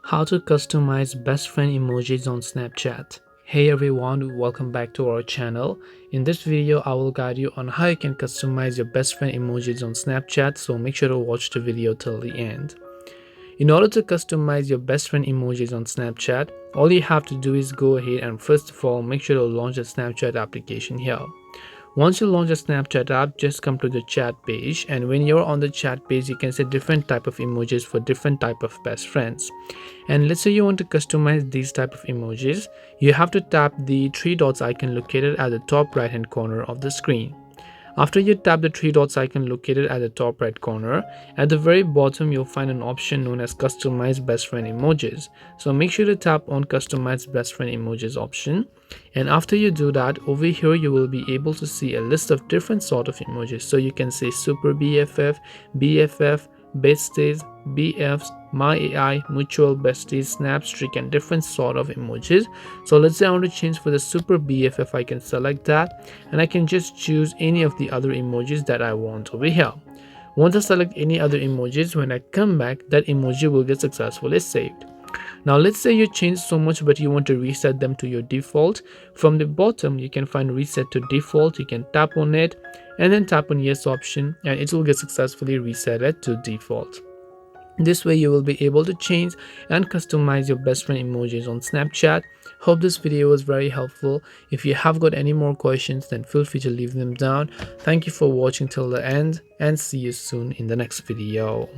How to customize best friend emojis on Snapchat. Hey everyone, welcome back to our channel. In this video, I will guide you on how you can customize your best friend emojis on Snapchat, so make sure to watch the video till the end. In order to customize your best friend emojis on Snapchat, all you have to do is go ahead and first of all, make sure to launch the Snapchat application here. Once you launch a Snapchat app, just come to the chat page, and when you're on the chat page, you can set different type of emojis for different type of best friends. And let's say you want to customize these type of emojis, you have to tap the three dots icon located at the top right hand corner of the screen. After you tap the three dots icon located at the top right corner, at the very bottom you'll find an option known as Customize Best Friend Emojis. So make sure to tap on Customize Best Friend Emojis option. And after you do that, over here you will be able to see a list of different sort of emojis. So you can say Super BFF, BFF, Besties, BFs, My AI, Mutual, Besties, Snap Streak, and different sort of emojis. So let's say I want to change for the Super BFF, I can select that and I can just choose any of the other emojis that I want over here. Once I select any other emojis, when I come back, that emoji will get successfully saved. Now let's say you changed so much but you want to reset them to your default. From the bottom you can find reset to default. You can tap on it and then tap on yes option and it will get successfully reset to default. This way you will be able to change and customize your best friend emojis on Snapchat. Hope this video was very helpful. If you have got any more questions, then feel free to leave them down. Thank you for watching till the end and see you soon in the next video.